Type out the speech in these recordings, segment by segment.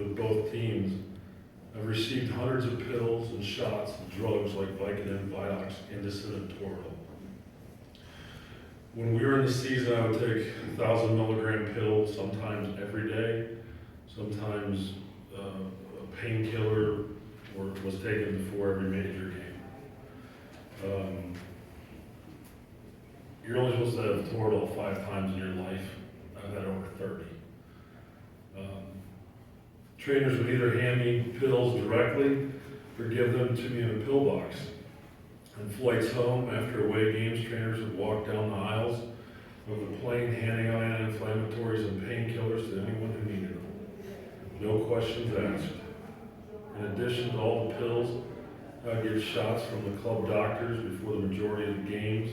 with both teams, I've received hundreds of pills and shots of drugs like Vicodin, Vioxx, Indocin, and Toradol. When we were in the season, I would take 1,000 milligram pills, sometimes every day, sometimes a painkiller was taken before every major game. You're only supposed to have Toradol 5 times in your life. I've had over 30. Trainers would either hand me pills directly or give them to me in a pill box. On flights home after away games, trainers would walk down the aisles of the plane handing out anti-inflammatories and painkillers to anyone who needed them. No questions asked. In addition to all the pills, I'd get shots from the club doctors before the majority of the games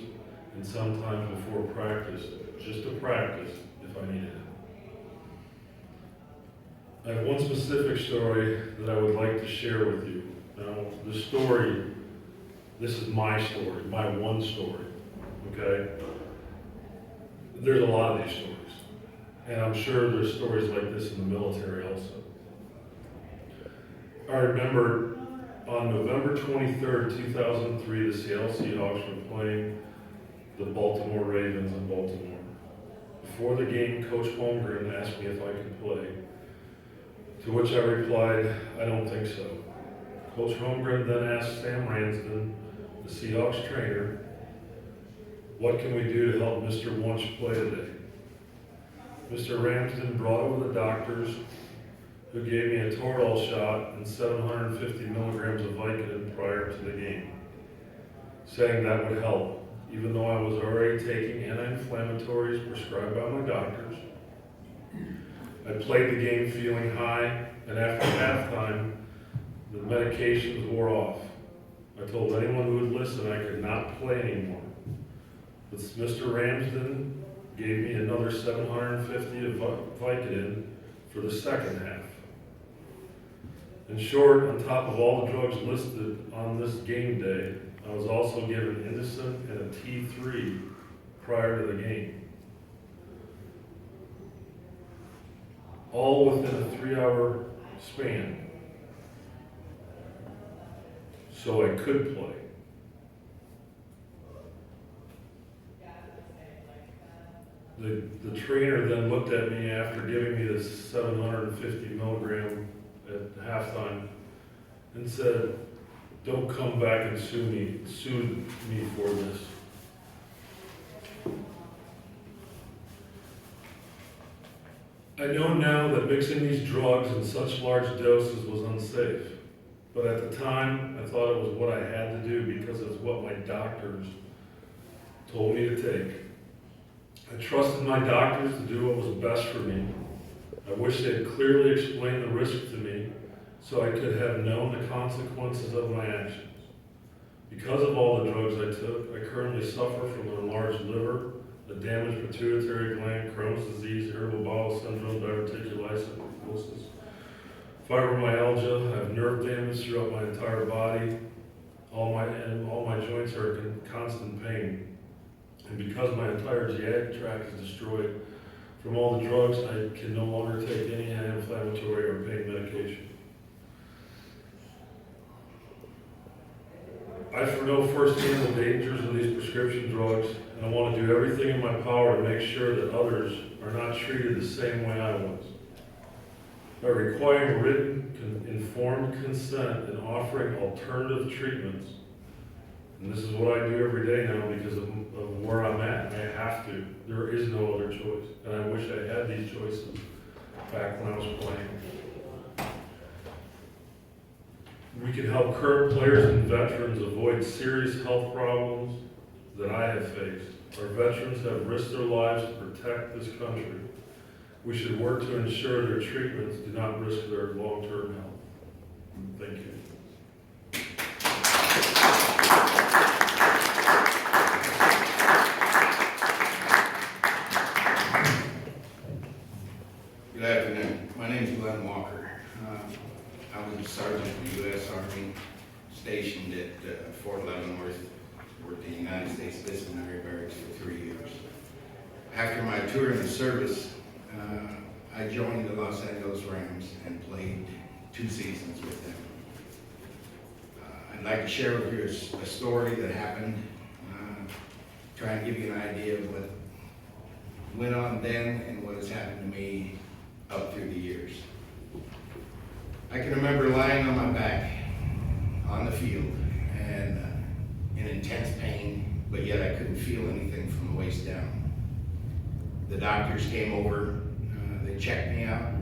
and sometimes before practice, just to practice if I needed it. I have one specific story that I would like to share with you. Now, the story, this is my story, my one story, okay? There's a lot of these stories, and I'm sure there's stories like this in the military also. I remember on November 23rd, 2003, the Seattle Seahawks were playing the Baltimore Ravens in Baltimore. Before the game, Coach Holmgren asked me if I could play, to which I replied, I don't think so. Coach Holmgren then asked Sam Ransden, the Seahawks trainer, what can we do to help Mr. Wunsch play today? Mr. Ramsden brought over the doctors who gave me a Toradol shot and 750 milligrams of Vicodin prior to the game, saying that would help, even though I was already taking anti-inflammatories prescribed by my doctors. I played the game feeling high, and after halftime, the medications wore off. I told anyone who would listen I could not play anymore. But Mr. Ramsden gave me another 750 of Vicodin for the second half. In short, on top of all the drugs listed on this game day, I was also given Indocin and a T3 prior to the game. All within a 3-hour span, so I could play. The trainer then looked at me after giving me this 750 milligram at halftime and said, don't come back and sue me for this. I know now that mixing these drugs in such large doses was unsafe, but at the time, I thought it was what I had to do because it's what my doctors told me to take. I trusted my doctors to do what was best for me. I wish they had clearly explained the risk to me so I could have known the consequences of my actions. Because of all the drugs I took, I currently suffer from an enlarged liver, a damaged pituitary gland, Crohn's disease, irritable bowel syndrome, diverticulitis, fibromyalgia. I have nerve damage throughout my entire body. All my joints are in constant pain. And because my entire GI tract is destroyed from all the drugs, I can no longer take any anti-inflammatory or pain medication. I know firsthand the dangers of these prescription drugs, and I want to do everything in my power to make sure that others are not treated the same way I was. By requiring written, informed consent and offering alternative treatments, and this is what I do every day now because of where I'm at. I have to. There is no other choice, and I wish I had these choices back when I was playing. We can help current players and veterans avoid serious health problems that I have faced. Our veterans have risked their lives to protect this country. We should work to ensure their treatments do not risk their long-term health. Thank you. Good afternoon. My name is Glenn Walker. I was a sergeant in the U.S. Army stationed at Fort Leavenworth, worked in the United States Disciplinary Barracks for 3 years. After my tour in the service, I joined the Los Angeles Rams and played 2 seasons with them. I'd like to share with you a story that happened, try and give you an idea of what went on then and what has happened to me up through the years. I can remember lying on my back on the field and in intense pain, but yet I couldn't feel anything from the waist down. The doctors came over, they checked me out.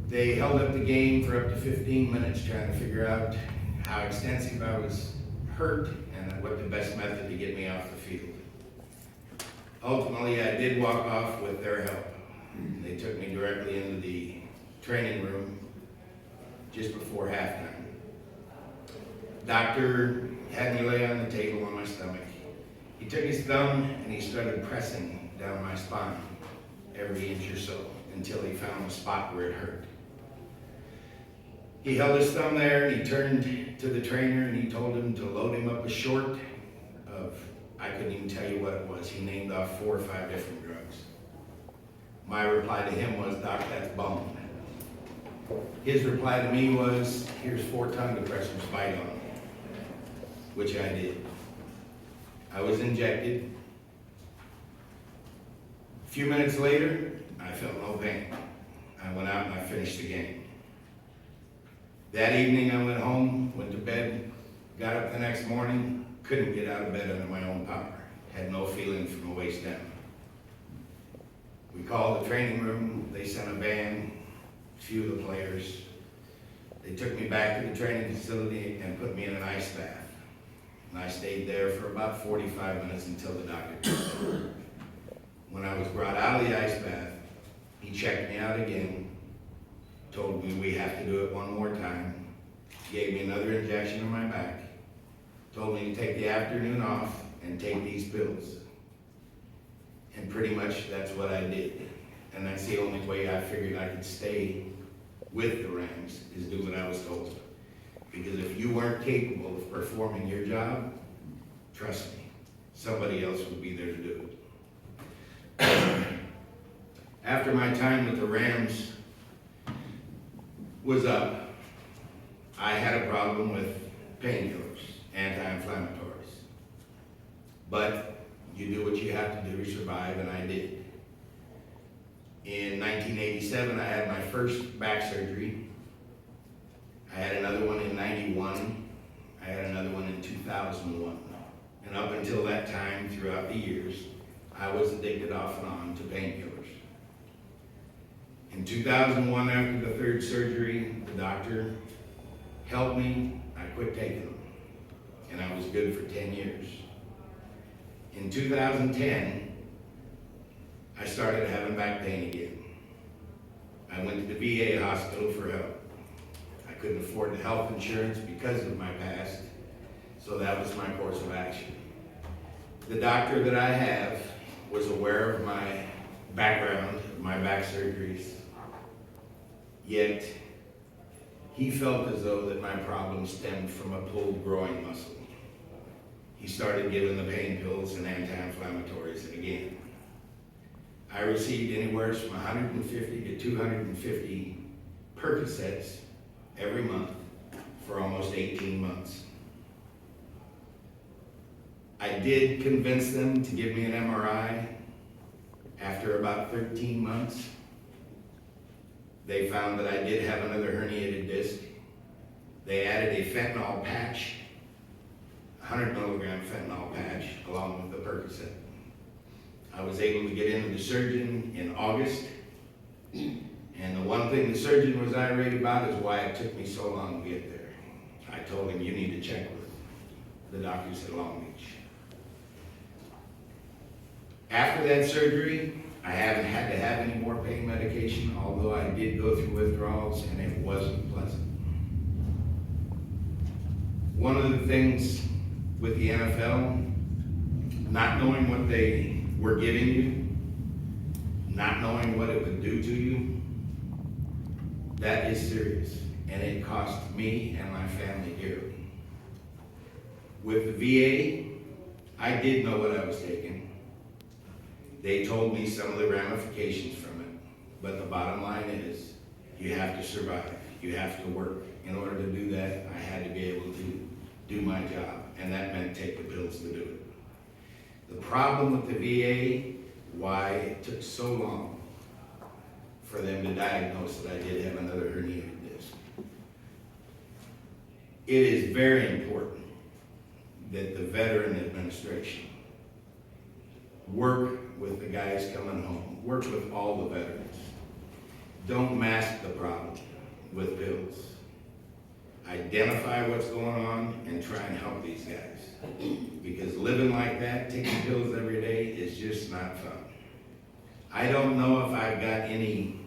They held up the game for up to 15 minutes trying to figure out how extensive I was hurt and what the best method to get me off the field. Ultimately, I did walk off with their help. They took me directly into the training room just before halftime. Doctor had me lay on the table on my stomach. He took his thumb and he started pressing down my spine every inch or so until he found a spot where it hurt. He held his thumb there and he turned to the trainer and he told him to load him up a short of, I couldn't even tell you what it was. He named off 4 or 5 different drugs. My reply to him was, "Doc, that's bone." His reply to me was, "Here's 4 tongue depressors, bite on them," which I did. I was injected. A few minutes later, I felt no pain. I went out and I finished the game. That evening I went home, went to bed, got up the next morning, couldn't get out of bed under my own power. Had no feeling from the waist down. We called the training room, they sent a van, a few of the players. They took me back to the training facility and put me in an ice bath. And I stayed there for about 45 minutes until the doctor came. When I was brought out of the ice bath, he checked me out again, told me we have to do it one more time, gave me another injection in my back, told me to take the afternoon off and take these pills. And pretty much that's what I did. And that's the only way I figured I could stay with the Rams, is do what I was told. Because if you weren't capable of performing your job, trust me, somebody else would be there to do it. After my time with the Rams was up, I had a problem with painkillers, anti-inflammatories. But you do what you have to do to survive, and I did. In 1987, I had my first back surgery. I had another one in 91. I had another one in 2001. And up until that time, throughout the years, I was addicted off and on to painkillers. In 2001, after the 3rd surgery, the doctor helped me. I quit taking them. And I was good for 10 years. In 2010, I started having back pain again. I went to the VA hospital for help. I couldn't afford the health insurance because of my past, so that was my course of action. The doctor that I have was aware of my background, my back surgeries, yet he felt as though that my problem stemmed from a pulled groin muscle. He started giving the pain pills and anti-inflammatories again. I received anywhere from 150 to 250 Percocets every month for almost 18 months. I did convince them to give me an MRI. After about 13 months, they found that I did have another herniated disc. They added a fentanyl patch, 100 milligram fentanyl patch, along with the Percocet. I was able to get into the surgeon in August, and the one thing the surgeon was irate about is why it took me so long to get there. I told him, "You need to check with the doctors at Long Beach." After that surgery, I haven't had to have any more pain medication, although I did go through withdrawals and it wasn't pleasant. One of the things with the NFL, not knowing what they were giving you, not knowing what it would do to you, that is serious, and it cost me and my family dearly. With the VA, I did know what I was taking. They told me some of the ramifications from it. But the bottom line is, you have to survive, you have to work. In order to do that, I had to be able to do my job, and that meant take the pills to do it. The problem with the VA, why it took so long for them to diagnose that I did have another herniated disc. It is very important that the Veteran Administration work with the guys coming home, work with all the veterans. Don't mask the problem with pills. Identify what's going on and try and help these guys. Because living like that, taking pills every day, is just not fun. I don't know if I've got any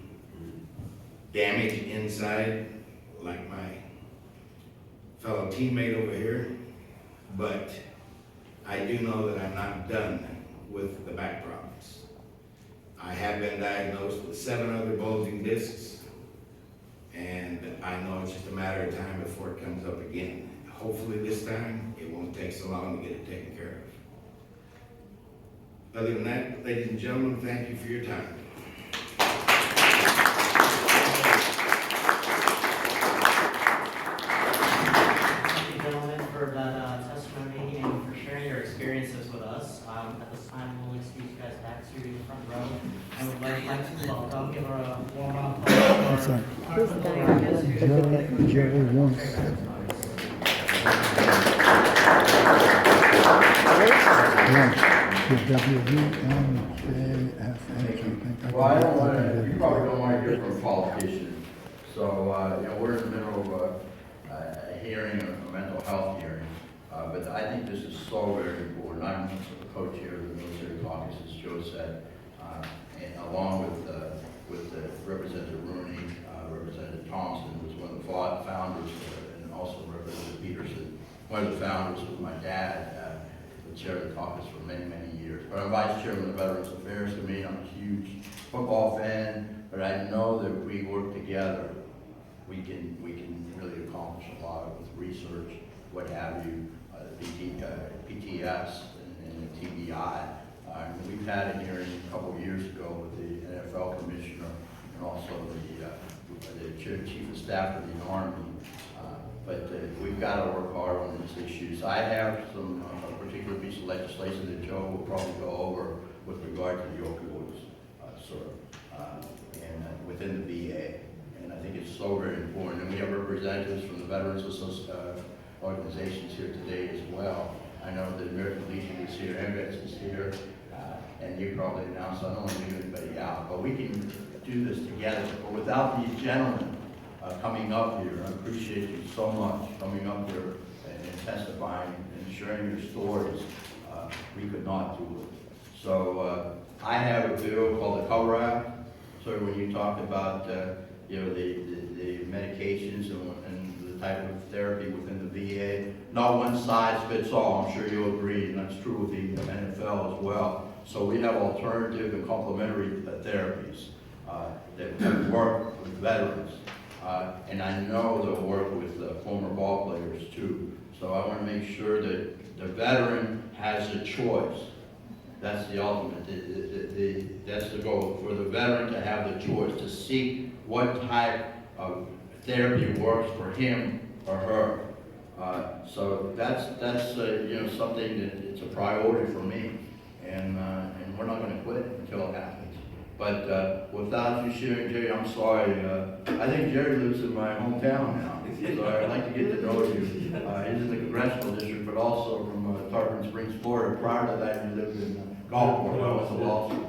damage inside like my fellow teammate over here, but I do know that I'm not done with the back problems. I have been diagnosed with 7 other bulging discs, and I know it's just a matter of time before it comes up again. Hopefully this time, it won't take so long to get it taken care of. Other than that, ladies and gentlemen, thank you for your time. Thank you, gentlemen, for that testimony and for sharing your experiences with us. At this time, we'll excuse you guys back to the front row. I would like to welcome, give her a warm round of applause for Jerry wants. Well, I don't want to, you probably don't want to hear from a politician. So, we're in the middle of a hearing, a mental health hearing. But I think this is so very important. I'm the co-chair of the military caucus, as Joe said, and along with Representative Rooney, Representative Thompson was one of the founders, and also Representative Peterson. One of the founders was my dad, the chair of the caucus for many, many years. But I'm vice chairman of the Veterans Affairs Committee. I'm a huge football fan, but I know that if we work together, we can really accomplish a lot with research, what have you, PTS and the TBI. We've had a hearing a couple of years ago with the NFL commissioner and also the chief of staff of the Army. But we've got to work hard on these issues. I have some particular piece of legislation that Joe will probably go over with regard to the opioids, and within the VA. And I think it's so very important. And we have representatives from the Veterans organizations here today as well. I know the American Legion is here, MVets is here, and you probably announced, I don't want to leave anybody out, but we can do this together. But without these gentlemen coming up here, I appreciate you so much coming up here and testifying and sharing your stories. We could not do it. So I have a bill called the Cover Act. So when you talked about the medications and the type of therapy within the VA, not one size fits all. I'm sure you'll agree, and that's true with the NFL as well. So we have alternative and complementary therapies that work with veterans. And I know they'll work with former ball players too. So I want to make sure that the veteran has a choice. That's the ultimate. That's the goal, for the veteran to have the choice to seek what type of therapy works for him or her. So that's something that it's a priority for me, and we're not going to quit until it happens. But without you sharing, Jerry, I'm sorry. I think Jerry lives in my hometown now, so I'd like to get to know you. He's in the Congressional District, but also from Tarpon Springs, Florida. Prior to that, you lived in Gulfport. I went to law school.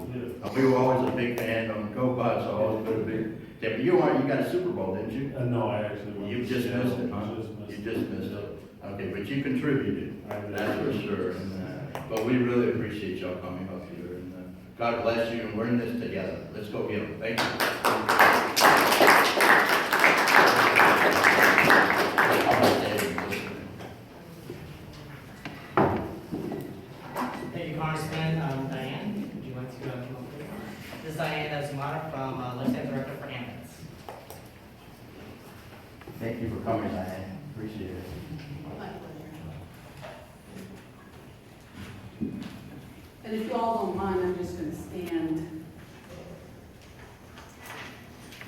We were always a big fan of Go Bucks. I always been a big fan. But you got a Super Bowl, didn't you? No, I actually won. You just missed it, huh? You just missed it. Okay, but you contributed. That's for sure. And, but we really appreciate y'all coming up here. And God bless you, and we're in this together. Let's go get them. Thank you. Thank you, Congressman. Diane, would you like to come up here? This is Diane Zumata from Lieutenant Director for Ambulance. Thank you for coming, Diane. Appreciate it. And if you all don't mind, I'm just going to stand.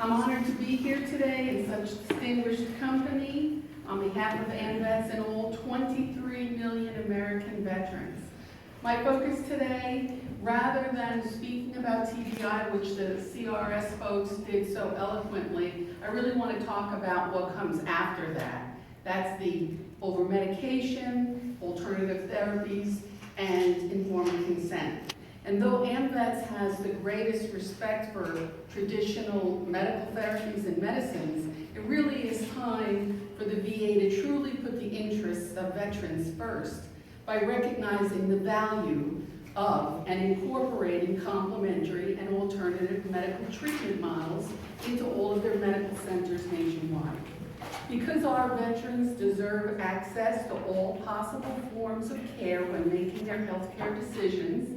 I'm honored to be here today in such distinguished company on behalf of AMVETS and all 23 million American veterans. My focus today, rather than speaking about TBI, which the CRS folks did so eloquently, I really want to talk about what comes after that. That's the over-medication, alternative therapies, and informed consent. And though AMVETS has the greatest respect for traditional medical therapies and medicines, it really is time for the VA to truly put the interests of veterans first by recognizing the value of and incorporating complementary and alternative medical treatment models into all of their medical centers nationwide. Because our veterans deserve access to all possible forms of care when making their healthcare decisions,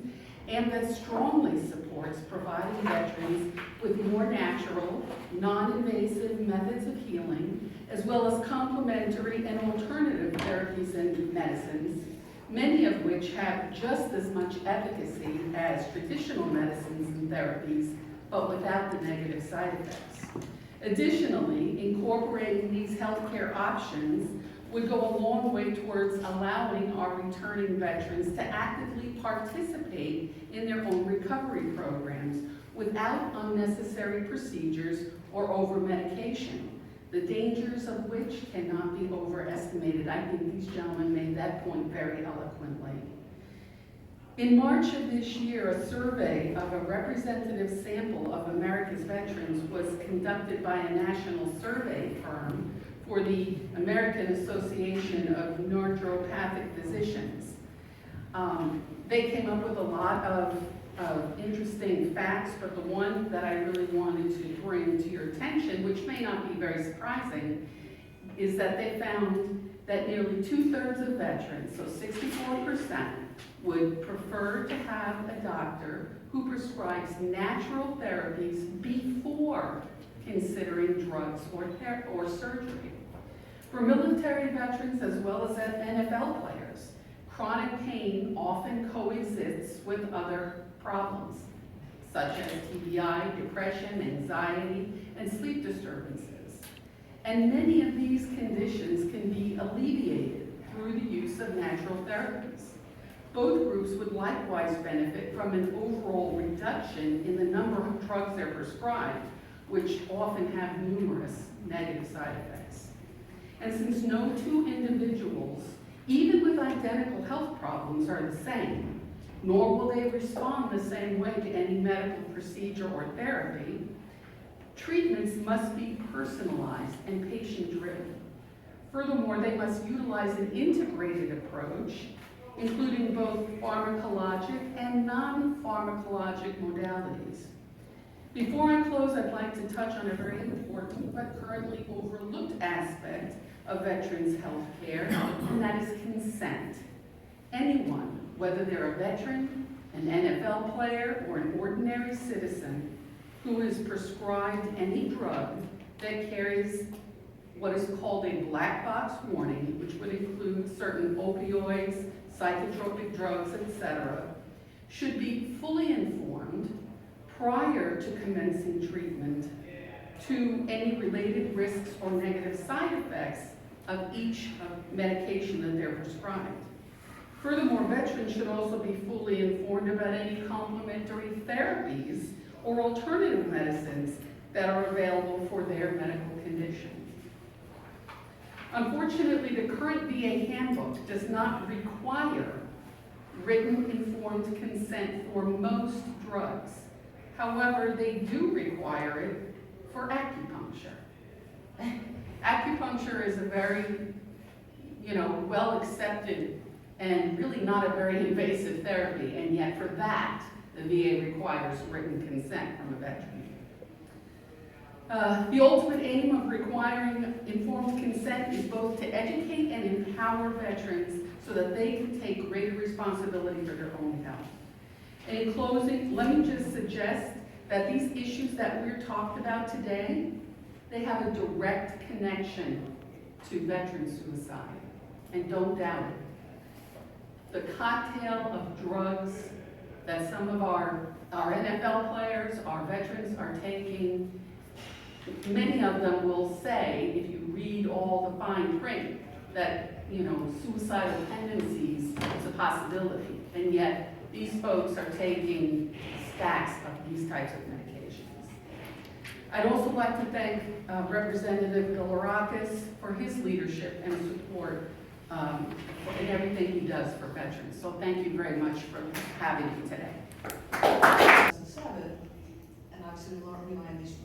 and that strongly supports providing veterans with more natural, non-invasive methods of healing, as well as complementary and alternative therapies and medicines, many of which have just as much efficacy as traditional medicines and therapies, but without the negative side effects. Additionally, incorporating these healthcare options would go a long way towards allowing our returning veterans to actively participate in their own recovery programs without unnecessary procedures or over-medication, the dangers of which cannot be overestimated. I think these gentlemen made that point very eloquently. In March of this year, a survey of a representative sample of America's veterans was conducted by a national survey firm for the American Association of Naturopathic Physicians. They came up with a lot of interesting facts, but the one that I really wanted to bring to your attention, which may not be very surprising, is that they found that nearly 2/3 of veterans, so 64%, would prefer to have a doctor who prescribes natural therapies before considering drugs or surgery. For military veterans as well as NFL players, chronic pain often coexists with other problems, such as TBI, depression, anxiety, and sleep disturbances. And many of these conditions can be alleviated through the use of natural therapies. Both groups would likewise benefit from an overall reduction in the number of drugs they're prescribed, which often have numerous negative side effects. And since no two individuals, even with identical health problems, are the same, nor will they respond the same way to any medical procedure or therapy, treatments must be personalized and patient-driven. Furthermore, they must utilize an integrated approach, including both pharmacologic and non-pharmacologic modalities. Before I close, I'd like to touch on a very important but currently overlooked aspect of veterans' health care, and that is consent. Anyone, whether they're a veteran, an NFL player, or an ordinary citizen, who is prescribed any drug that carries what is called a black box warning, which would include certain opioids, psychotropic drugs, etc., should be fully informed prior to commencing treatment to any related risks or negative side effects of each medication that they're prescribed. Furthermore, veterans should also be fully informed about any complementary therapies or alternative medicines that are available for their medical condition. Unfortunately, the current VA handbook does not require written informed consent for most drugs. However, they do require it for acupuncture. Acupuncture is a very, well accepted and really not a very invasive therapy, and yet for that, the VA requires written consent from a veteran. The ultimate aim of requiring informed consent is both to educate and empower veterans so that they can take greater responsibility for their own health. And in closing, let me just suggest that these issues that we're talking about today, they have a direct connection to veteran suicide, and don't doubt it. The cocktail of drugs that some of our NFL players, our veterans are taking, many of them will say, if you read all the fine print, that, you know, suicidal tendencies is a possibility. And yet, these folks are taking stacks of these types of medications. I'd also like to thank Representative Caucus for his leadership and support in everything he does for veterans. So thank you very much for having me today. 2007, and obviously we learned these